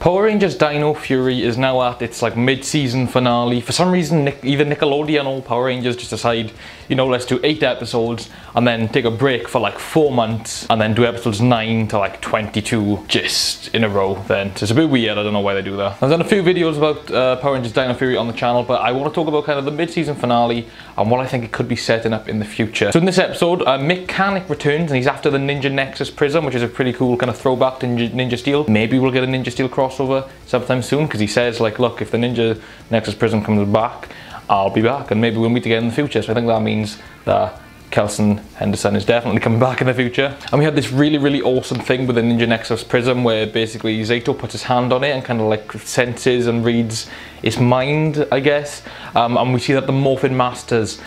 Power Rangers Dino Fury is now at its like mid-season finale. For some reason, either Nickelodeon or Power Rangers just decide, you know, let's do 8 episodes and then take a break for like 4 months and then do episodes 9 to like 22 just in a row then. So it's a bit weird, I don't know why they do that. I've done a few videos about Power Rangers Dino Fury on the channel, but I want to talk about kind of the mid-season finale and what I think it could be setting up in the future. So in this episode, Mechanic returns and he's after the Ninja Nexus Prism, which is a pretty cool kind of throwback to Ninja Steel. Maybe we'll get a Ninja Steel crossover sometime soon, because he says like, look, if the Ninja Nexus Prism comes back, I'll be back, and maybe we'll meet again in the future. So I think that means that Kelson Henderson is definitely coming back in the future. And we had this really awesome thing with the Ninja Nexus Prism where basically Zato puts his hand on it and kind of like senses and reads its mind, I guess. And we see that the Morphin Masters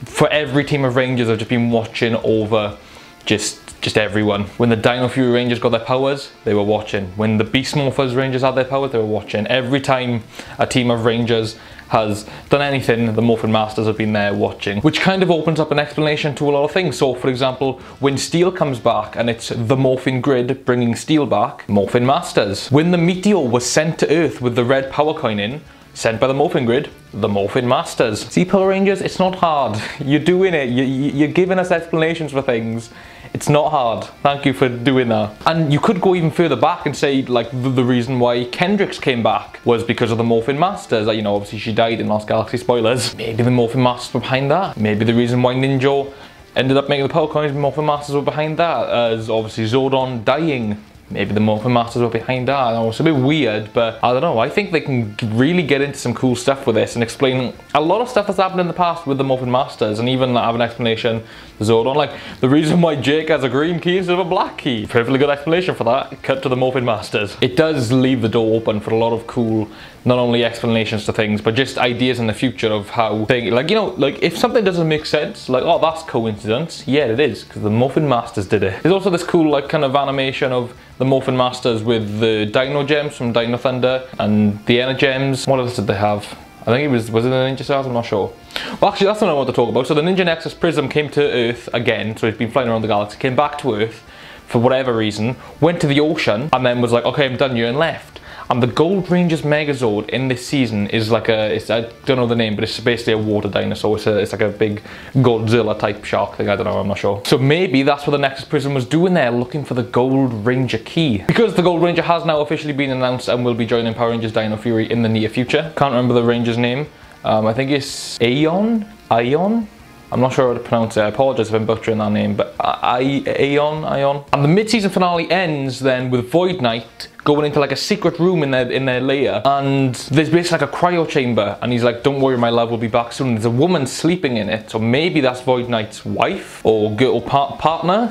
for every team of Rangers have just been watching over just everyone. When the Dino Fury Rangers got their powers, they were watching. When the Beast Morphers Rangers had their powers, they were watching. Every time a team of Rangers has done anything, the Morphin Masters have been there watching, which kind of opens up an explanation to a lot of things. So for example, when Steel comes back and it's the Morphin Grid bringing Steel back, Morphin Masters. When the Meteor was sent to Earth with the red power coin in, sent by the Morphin Grid, the Morphin Masters. See, Power Rangers, it's not hard. You're doing it. You're giving us explanations for things. It's not hard. Thank you for doing that. And you could go even further back and say like the reason why Kendrix came back was because of the Morphin Masters. You know, obviously she died in Lost Galaxy, spoilers. Maybe the Morphin Masters were behind that. Maybe the reason why Ninja ended up making the power coins, Morphin Masters were behind that. As obviously Zordon dying. Maybe the Morphin Masters were behind that. I know it's a bit weird, but I don't know. I think they can really get into some cool stuff with this and explain a lot of stuff that's happened in the past with the Morphin Masters, and even have an explanation for Zordon. Like the reason why Jake has a green key instead of a black key. Perfectly good explanation for that. Cut to the Morphin Masters. It does leave the door open for a lot of cool, not only explanations to things, but just ideas in the future of how things, like, you know, like if something doesn't make sense, like, oh, that's coincidence. Yeah, it is, because the Morphin Masters did it. There's also this cool, like, kind of animation of the Morphin Masters with the Dino Gems from Dino Thunder and the Energems. What else did they have? I think it was it the Ninja Stars? I'm not sure. Well, actually, that's what I want to talk about. So the Ninja Nexus Prism came to Earth again, so it's been flying around the galaxy, came back to Earth for whatever reason, went to the ocean, and then was like, okay, I'm done here, and left. And the Gold Ranger's Megazord in this season is like I don't know the name, but it's basically a water dinosaur. It's like a big Godzilla type shark thing, I don't know, I'm not sure. So maybe that's what the Nexus Prism was doing there, looking for the Gold Ranger key. Because the Gold Ranger has now officially been announced and will be joining Power Rangers Dino Fury in the near future. Can't remember the Ranger's name. I think it's Aeon? I'm not sure how to pronounce it. I apologize if I'm butchering that name, but Aeon. And the mid-season finale ends then with Void Knight going into like a secret room in their lair, and there's basically like a cryo chamber, and he's like, don't worry, my love will be back soon. There's a woman sleeping in it, so maybe that's Void Knight's wife or girl partner,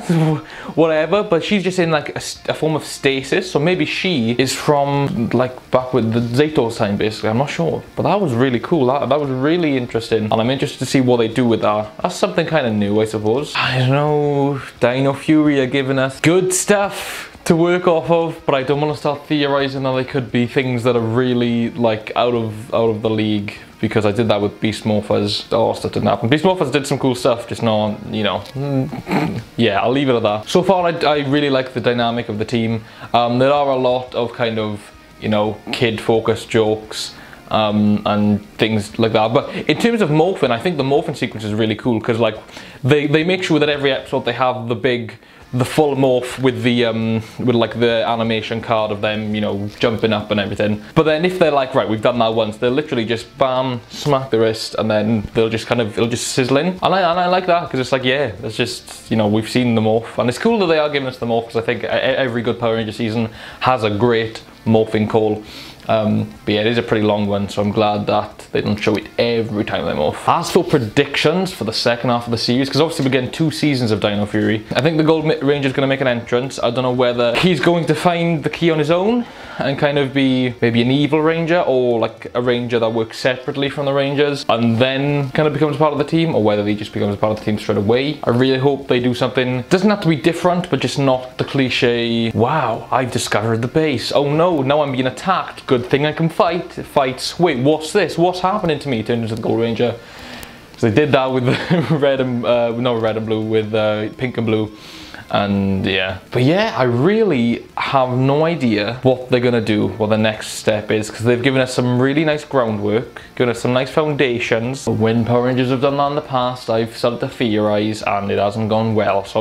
whatever, but she's just in like a form of stasis, so maybe she is from like back with the Zato's time, basically. I'm not sure, but that was really cool. That was really interesting, and I'm interested to see what they do with that. That's something kind of new, I suppose. I don't know, Dino Fury are giving us good stuff to work off of, but I don't want to start theorizing that they could be things that are really like out of the league, because I did that with Beast Morphers. Oh, stuff didn't happen. Beast Morphers did some cool stuff, just not, you know. Yeah, I'll leave it at that. So far, I really like the dynamic of the team. There are a lot of kind of, you know, kid-focused jokes and things like that, but in terms of morphing, I think the morphing sequence is really cool, because like they make sure that every episode they have the full morph with the with like the animation card of them, you know, jumping up and everything. But then if they're like, right, we've done that once, they'll literally just bam, smack the wrist, and then they'll just kind of, it'll just sizzle in. And I like that, because it's like, yeah, it's just, you know, we've seen the morph, and it's cool that they are giving us the morph, because I think every good Power Ranger season has a great morphing call. But yeah, it is a pretty long one, so I'm glad that they don't show it every time they morph. As for predictions for the second half of the series, because obviously we're getting 2 seasons of Dino Fury, I think the Gold Ranger's going to make an entrance. I don't know whether he's going to find the key on his own and kind of be maybe an evil ranger, or like a ranger that works separately from the Rangers and then kind of becomes part of the team, or whether he just becomes part of the team straight away. I really hope they do something. Doesn't have to be different, but just not the cliche, wow, I've discovered the base. Oh no, now I'm being attacked. Good thing I can fight. Fights. Wait, what's this? What's happening to me? Turned into the Gold Ranger. So they did that with red and not red and blue, with pink and blue. And yeah, but yeah, I really have no idea what they're gonna do, what the next step is, because they've given us some really nice groundwork, given us some nice foundations. When Power Rangers have done that in the past, I've started to theorize and it hasn't gone well, so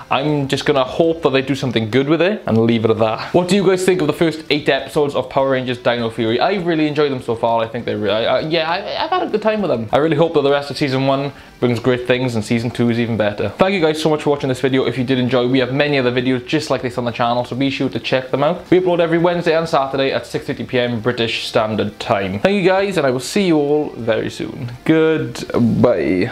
I'm just gonna hope that they do something good with it and leave it at that. What do you guys think of the first 8 episodes of Power Rangers Dino Fury? I really enjoyed them so far. I think they're really, I've had a good time with them. I really hope that the rest of season 1 brings great things and season 2 is even better. Thank you guys so much for watching this video. If you did enjoy, we have many other videos just like this on the channel, so be sure to check them out. We upload every Wednesday and Saturday at 6:30 PM British Standard Time. Thank you guys, and I will see you all very soon. Goodbye.